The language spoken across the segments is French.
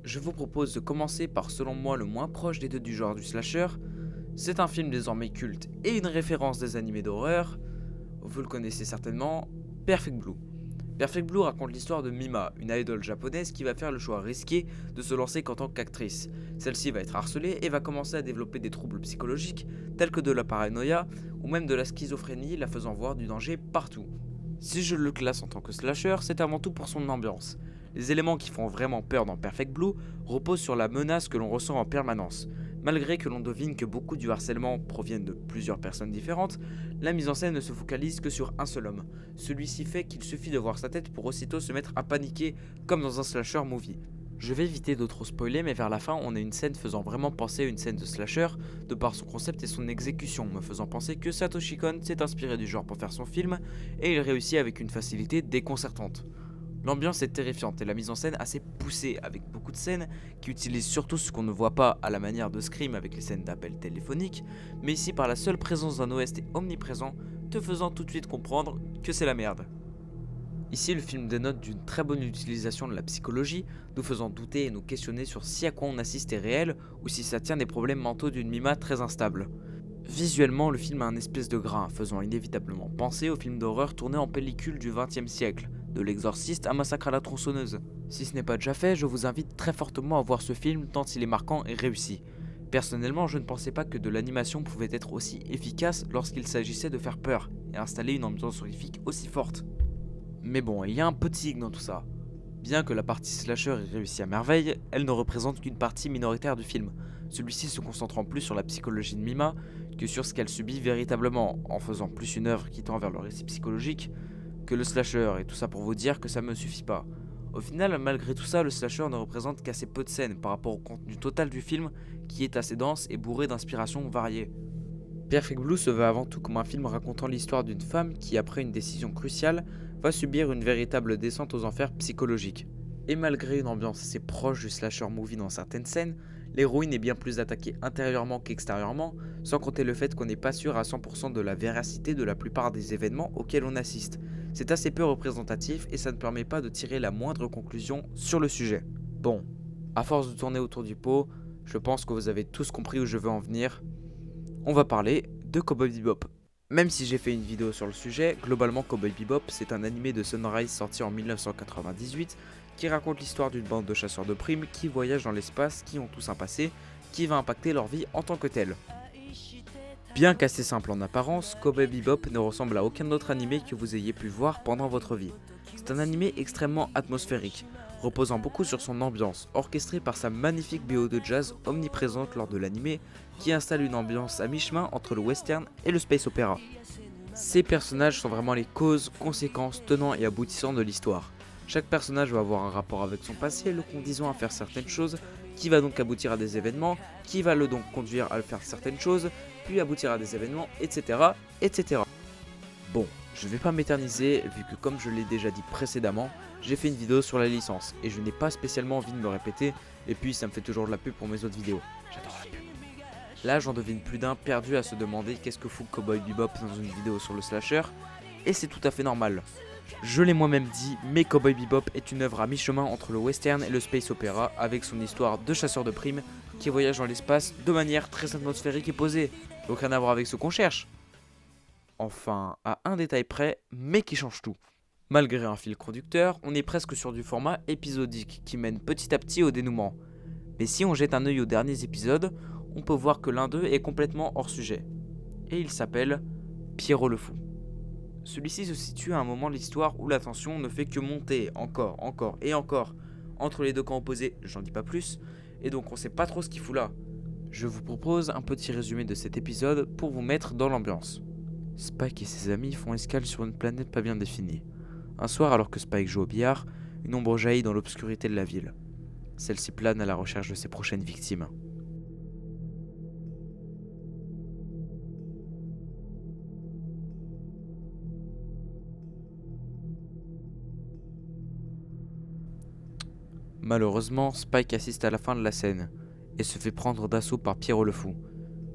Je vous propose de commencer par selon moi le moins proche des deux du genre du slasher. C'est un film désormais culte et une référence des animés d'horreur. Vous le connaissez certainement, Perfect Blue. Perfect Blue raconte l'histoire de Mima, une idole japonaise qui va faire le choix risqué de se lancer qu'en tant qu'actrice. Celle-ci va être harcelée et va commencer à développer des troubles psychologiques tels que de la paranoïa ou même de la schizophrénie, la faisant voir du danger partout. Si je le classe en tant que slasher, c'est avant tout pour son ambiance. Les éléments qui font vraiment peur dans Perfect Blue reposent sur la menace que l'on ressent en permanence. Malgré que l'on devine que beaucoup du harcèlement proviennent de plusieurs personnes différentes, la mise en scène ne se focalise que sur un seul homme. Celui-ci fait qu'il suffit de voir sa tête pour aussitôt se mettre à paniquer comme dans un slasher movie. Je vais éviter de trop spoiler, mais vers la fin, on a une scène faisant vraiment penser à une scène de slasher, de par son concept et son exécution, me faisant penser que Satoshi Kon s'est inspiré du genre pour faire son film, et il réussit avec une facilité déconcertante. L'ambiance est terrifiante et la mise en scène assez poussée, avec beaucoup de scènes qui utilisent surtout ce qu'on ne voit pas à la manière de Scream avec les scènes d'appel téléphonique, mais ici par la seule présence d'un OST omniprésent, te faisant tout de suite comprendre que c'est la merde. Ici, le film dénote d'une très bonne utilisation de la psychologie, nous faisant douter et nous questionner sur si à quoi on assiste est réel ou si ça tient des problèmes mentaux d'une Mima très instable. Visuellement, le film a un espèce de grain, faisant inévitablement penser au film d'horreur tourné en pellicule du XXe siècle, de l'exorciste à Massacre à la tronçonneuse. Si ce n'est pas déjà fait, je vous invite très fortement à voir ce film tant il est marquant et réussi. Personnellement, je ne pensais pas que de l'animation pouvait être aussi efficace lorsqu'il s'agissait de faire peur et installer une ambiance horrifique aussi forte. Mais bon, il y a un petit hic dans tout ça. Bien que la partie slasher ait réussi à merveille, elle ne représente qu'une partie minoritaire du film, celui-ci se concentrant plus sur la psychologie de Mima que sur ce qu'elle subit véritablement, en faisant plus une œuvre qui tend vers le récit psychologique que le slasher, et tout ça pour vous dire que ça me suffit pas. Au final, malgré tout ça, le slasher ne représente qu'assez peu de scènes par rapport au contenu total du film qui est assez dense et bourré d'inspirations variées. Perfect Blue se veut avant tout comme un film racontant l'histoire d'une femme qui, après une décision cruciale, va subir une véritable descente aux enfers psychologiques. Et malgré une ambiance assez proche du slasher movie dans certaines scènes, l'héroïne est bien plus attaquée intérieurement qu'extérieurement, sans compter le fait qu'on n'est pas sûr à 100% de la véracité de la plupart des événements auxquels on assiste. C'est assez peu représentatif et ça ne permet pas de tirer la moindre conclusion sur le sujet. Bon, à force de tourner autour du pot, je pense que vous avez tous compris où je veux en venir. On va parler de Cowboy Bebop. Même si j'ai fait une vidéo sur le sujet, globalement Cowboy Bebop c'est un animé de Sunrise sorti en 1998 qui raconte l'histoire d'une bande de chasseurs de primes qui voyagent dans l'espace, qui ont tous un passé, qui va impacter leur vie en tant que tel. Bien qu'assez simple en apparence, Cowboy Bebop ne ressemble à aucun autre animé que vous ayez pu voir pendant votre vie. C'est un animé extrêmement atmosphérique, reposant beaucoup sur son ambiance, orchestré par sa magnifique BO de jazz omniprésente lors de l'animé, qui installe une ambiance à mi-chemin entre le western et le space opéra. Ces personnages sont vraiment les causes, conséquences, tenants et aboutissants de l'histoire. Chaque personnage va avoir un rapport avec son passé, le conduisant à faire certaines choses, qui va donc aboutir à des événements, qui va le donc conduire à faire certaines choses, puis aboutir à des événements, etc. etc. Bon, je vais pas m'éterniser vu que comme je l'ai déjà dit précédemment, j'ai fait une vidéo sur la licence et je n'ai pas spécialement envie de me répéter et puis ça me fait toujours de la pub pour mes autres vidéos. J'adore la pub. Là j'en devine plus d'un perdu à se demander qu'est-ce que fout Cowboy Bebop dans une vidéo sur le slasher et c'est tout à fait normal. Je l'ai moi-même dit, mais Cowboy Bebop est une œuvre à mi-chemin entre le western et le space opéra avec son histoire de chasseur de primes qui voyage dans l'espace de manière très atmosphérique et posée. Donc rien à voir avec ce qu'on cherche. Enfin, à un détail près, mais qui change tout. Malgré un fil conducteur, on est presque sur du format épisodique qui mène petit à petit au dénouement. Mais si on jette un œil aux derniers épisodes, on peut voir que l'un d'eux est complètement hors sujet. Et il s'appelle Pierrot le Fou. Celui-ci se situe à un moment de l'histoire où la tension ne fait que monter encore et encore entre les deux camps opposés, j'en dis pas plus, et donc on sait pas trop ce qu'il fout là. Je vous propose un petit résumé de cet épisode pour vous mettre dans l'ambiance. Spike et ses amis font escale sur une planète pas bien définie. Un soir, alors que Spike joue au billard, une ombre jaillit dans l'obscurité de la ville. Celle-ci plane à la recherche de ses prochaines victimes. Malheureusement, Spike assiste à la fin de la scène et se fait prendre d'assaut par Pierrot le Fou.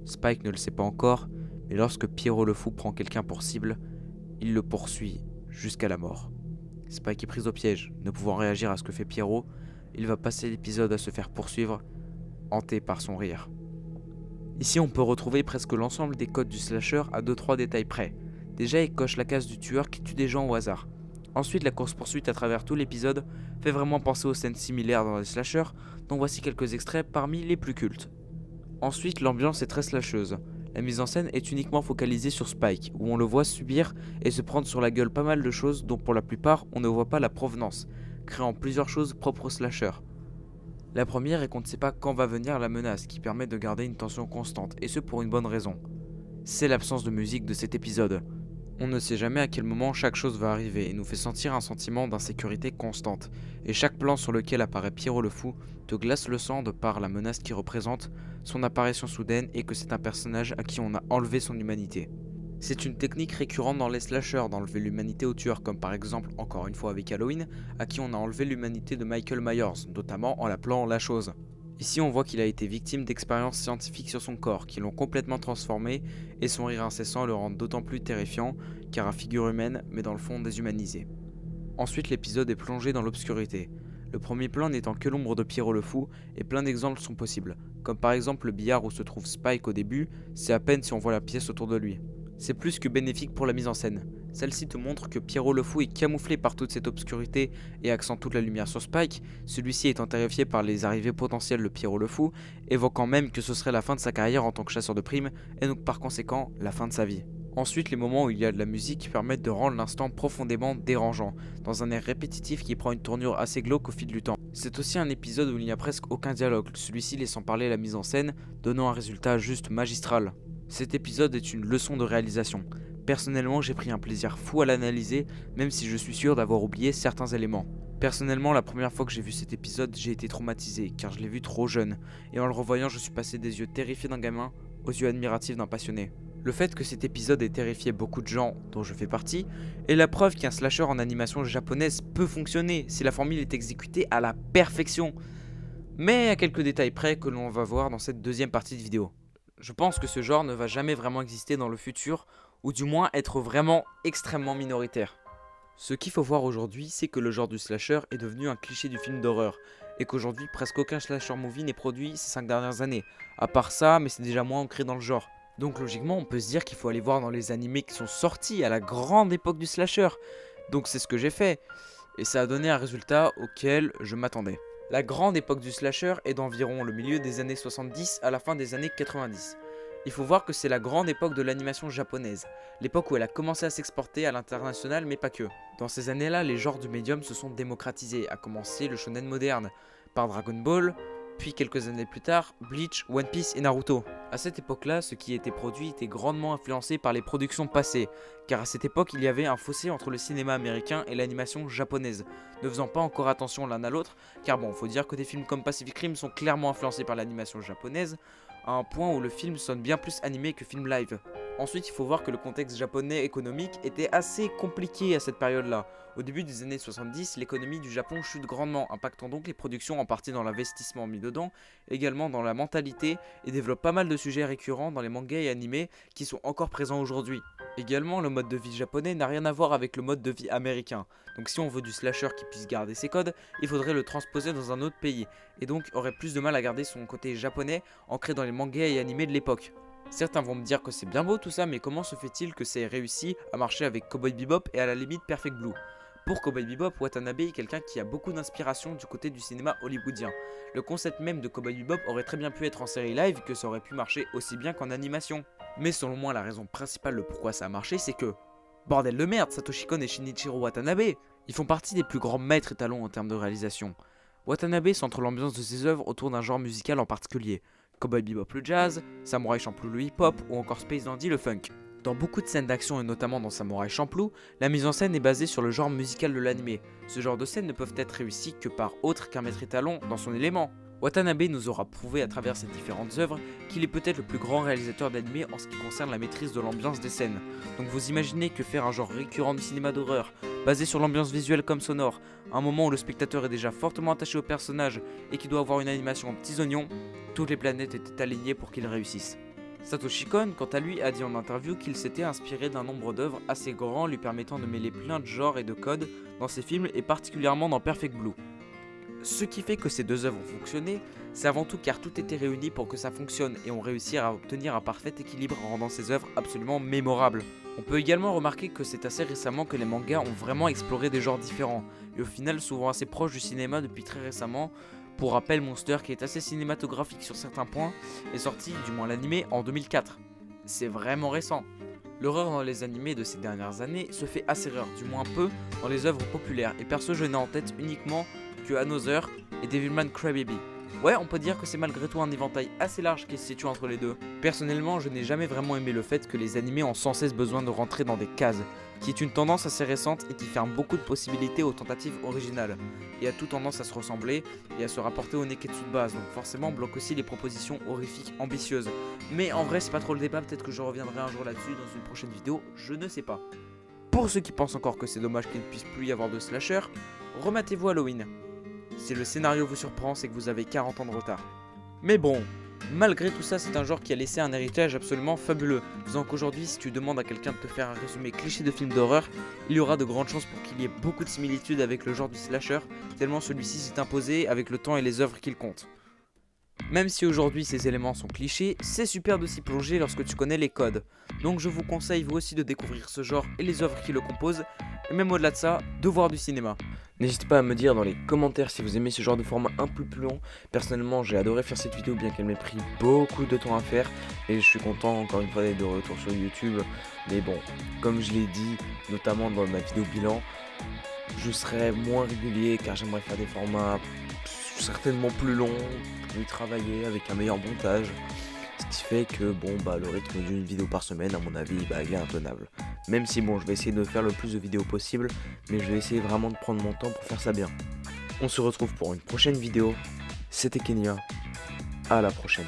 Spike ne le sait pas encore, mais lorsque Pierrot le Fou prend quelqu'un pour cible, il le poursuit jusqu'à la mort. Spike est pris au piège, ne pouvant réagir à ce que fait Pierrot, il va passer l'épisode à se faire poursuivre, hanté par son rire. Ici, on peut retrouver presque l'ensemble des codes du slasher à 2-3 détails près. Déjà, il coche la case du tueur qui tue des gens au hasard. Ensuite, la course-poursuite à travers tout l'épisode fait vraiment penser aux scènes similaires dans les slashers, dont voici quelques extraits parmi les plus cultes. Ensuite, l'ambiance est très slasheuse. La mise en scène est uniquement focalisée sur Spike, où on le voit subir et se prendre sur la gueule pas mal de choses dont pour la plupart on ne voit pas la provenance, créant plusieurs choses propres au slasher. La première est qu'on ne sait pas quand va venir la menace, qui permet de garder une tension constante, et ce pour une bonne raison. C'est l'absence de musique de cet épisode. On ne sait jamais à quel moment chaque chose va arriver et nous fait sentir un sentiment d'insécurité constante, et chaque plan sur lequel apparaît Pierrot le Fou te glace le sang de par la menace qu'il représente, son apparition soudaine et que c'est un personnage à qui on a enlevé son humanité. C'est une technique récurrente dans les slashers d'enlever l'humanité au tueur, comme par exemple, encore une fois avec Halloween, à qui on a enlevé l'humanité de Michael Myers, notamment en l'appelant la chose. Ici on voit qu'il a été victime d'expériences scientifiques sur son corps, qui l'ont complètement transformé, et son rire incessant le rend d'autant plus terrifiant, car à figure humaine, mais dans le fond déshumanisé. Ensuite l'épisode est plongé dans l'obscurité. Le premier plan n'étant que l'ombre de Pierrot le Fou, et plein d'exemples sont possibles, comme par exemple le billard où se trouve Spike au début, c'est à peine si on voit la pièce autour de lui. C'est plus que bénéfique pour la mise en scène. Celle-ci te montre que Pierrot le Fou est camouflé par toute cette obscurité et accent toute la lumière sur Spike, celui-ci étant terrifié par les arrivées potentielles de Pierrot le Fou, évoquant même que ce serait la fin de sa carrière en tant que chasseur de primes, et donc par conséquent la fin de sa vie. Ensuite, les moments où il y a de la musique qui permettent de rendre l'instant profondément dérangeant, dans un air répétitif qui prend une tournure assez glauque au fil du temps. C'est aussi un épisode où il n'y a presque aucun dialogue, celui-ci laissant parler la mise en scène, donnant un résultat juste magistral. Cet épisode est une leçon de réalisation. Personnellement, j'ai pris un plaisir fou à l'analyser, même si je suis sûr d'avoir oublié certains éléments. Personnellement, la première fois que j'ai vu cet épisode, j'ai été traumatisé, car je l'ai vu trop jeune, et en le revoyant, je suis passé des yeux terrifiés d'un gamin aux yeux admiratifs d'un passionné. Le fait que cet épisode ait terrifié beaucoup de gens, dont je fais partie, est la preuve qu'un slasher en animation japonaise peut fonctionner si la formule est exécutée à la perfection. Mais à quelques détails près que l'on va voir dans cette deuxième partie de vidéo. Je pense que ce genre ne va jamais vraiment exister dans le futur, ou du moins être vraiment extrêmement minoritaire. Ce qu'il faut voir aujourd'hui, c'est que le genre du slasher est devenu un cliché du film d'horreur, et qu'aujourd'hui presque aucun slasher movie n'est produit ces 5 dernières années. À part ça, mais c'est déjà moins ancré dans le genre. Donc logiquement, on peut se dire qu'il faut aller voir dans les animés qui sont sortis à la grande époque du slasher. Donc c'est ce que j'ai fait, et ça a donné un résultat auquel je m'attendais. La grande époque du slasher est d'environ le milieu des années 70 à la fin des années 90. Il faut voir que c'est la grande époque de l'animation japonaise, l'époque où elle a commencé à s'exporter à l'international mais pas que. Dans ces années-là, les genres du médium se sont démocratisés, à commencer le shonen moderne, par Dragon Ball, puis quelques années plus tard, Bleach, One Piece et Naruto. À cette époque-là, ce qui était produit était grandement influencé par les productions passées, car à cette époque il y avait un fossé entre le cinéma américain et l'animation japonaise, ne faisant pas encore attention l'un à l'autre, car bon, faut dire que des films comme Pacific Rim sont clairement influencés par l'animation japonaise, à un point où le film sonne bien plus animé que film live. Ensuite, il faut voir que le contexte japonais économique était assez compliqué à cette période-là. Au début des années 70, l'économie du Japon chute grandement, impactant donc les productions en partie dans l'investissement mis dedans, également dans la mentalité, et développe pas mal de sujets récurrents dans les mangas et animés qui sont encore présents aujourd'hui. Également, le mode de vie japonais n'a rien à voir avec le mode de vie américain. Donc si on veut du slasher qui puisse garder ses codes, il faudrait le transposer dans un autre pays, et donc aurait plus de mal à garder son côté japonais ancré dans les mangas et animés de l'époque. Certains vont me dire que c'est bien beau tout ça, mais comment se fait-il que ça ait réussi à marcher avec Cowboy Bebop et à la limite Perfect Blue? Pour Cowboy Bebop, Watanabe est quelqu'un qui a beaucoup d'inspiration du côté du cinéma hollywoodien. Le concept même de Cowboy Bebop aurait très bien pu être en série live, que ça aurait pu marcher aussi bien qu'en animation. Mais selon moi, la raison principale de pourquoi ça a marché, c'est que... Bordel de merde, Satoshi Kon et Shinichiro Watanabe, ils font partie des plus grands maîtres étalons en termes de réalisation. Watanabe centre l'ambiance de ses œuvres autour d'un genre musical en particulier. Cowboy Bebop le jazz, Samurai Champloo le hip-hop ou encore Space Dandy le funk. Dans beaucoup de scènes d'action et notamment dans Samurai Champloo, la mise en scène est basée sur le genre musical de l'anime. Ce genre de scènes ne peuvent être réussies que par autre qu'un maître étalon dans son élément. Watanabe nous aura prouvé à travers ses différentes œuvres qu'il est peut-être le plus grand réalisateur d'anime en ce qui concerne la maîtrise de l'ambiance des scènes. Donc vous imaginez que faire un genre récurrent du cinéma d'horreur, basé sur l'ambiance visuelle comme sonore, à un moment où le spectateur est déjà fortement attaché au personnage et qui doit avoir une animation en petits oignons, toutes les planètes étaient alignées pour qu'il réussisse. Satoshi Kon, quant à lui, a dit en interview qu'il s'était inspiré d'un nombre d'œuvres assez grand lui permettant de mêler plein de genres et de codes dans ses films et particulièrement dans Perfect Blue. Ce qui fait que ces deux œuvres ont fonctionné, c'est avant tout car tout était réuni pour que ça fonctionne et ont réussi à obtenir un parfait équilibre en rendant ces œuvres absolument mémorables. On peut également remarquer que c'est assez récemment que les mangas ont vraiment exploré des genres différents, et au final souvent assez proches du cinéma depuis très récemment. Pour rappel, Monster, qui est assez cinématographique sur certains points, est sorti, du moins l'animé, en 2004. C'est vraiment récent. L'horreur dans les animés de ces dernières années se fait assez rare, du moins peu, dans les œuvres populaires, et perso je n'ai en tête uniquement que Another et Devilman Crybaby. Ouais, on peut dire que c'est malgré tout un éventail assez large qui se situe entre les deux. Personnellement, je n'ai jamais vraiment aimé le fait que les animés ont sans cesse besoin de rentrer dans des cases, qui est une tendance assez récente et qui ferme beaucoup de possibilités aux tentatives originales, et a tout tendance à se ressembler et à se rapporter au neketsu de base, donc forcément bloque aussi les propositions horrifiques ambitieuses. Mais en vrai c'est pas trop le débat, peut-être que je reviendrai un jour là-dessus dans une prochaine vidéo, je ne sais pas. Pour ceux qui pensent encore que c'est dommage qu'il ne puisse plus y avoir de slasher, rematez-vous Halloween. Si le scénario vous surprend, c'est que vous avez 40 ans de retard. Mais bon, malgré tout ça, c'est un genre qui a laissé un héritage absolument fabuleux, faisant qu'aujourd'hui, si tu demandes à quelqu'un de te faire un résumé cliché de film d'horreur, il y aura de grandes chances pour qu'il y ait beaucoup de similitudes avec le genre du slasher, tellement celui-ci s'est imposé avec le temps et les œuvres qu'il compte. Même si aujourd'hui ces éléments sont clichés, c'est super de s'y plonger lorsque tu connais les codes. Donc je vous conseille vous aussi de découvrir ce genre et les œuvres qui le composent, et même au-delà de ça, de voir du cinéma. N'hésitez pas à me dire dans les commentaires si vous aimez ce genre de format un peu plus long. Personnellement j'ai adoré faire cette vidéo bien qu'elle m'ait pris beaucoup de temps à faire, et je suis content encore une fois d'être de retour sur YouTube. Mais bon, comme je l'ai dit, notamment dans ma vidéo bilan, je serai moins régulier car j'aimerais faire des formats certainement plus longs, plus travaillés, avec un meilleur montage. Ce qui fait que bon le rythme d'une vidéo par semaine à mon avis il est intenable. Même si bon je vais essayer de faire le plus de vidéos possible, mais je vais essayer vraiment de prendre mon temps pour faire ça bien. On se retrouve pour une prochaine vidéo, c'était Kenya, à la prochaine.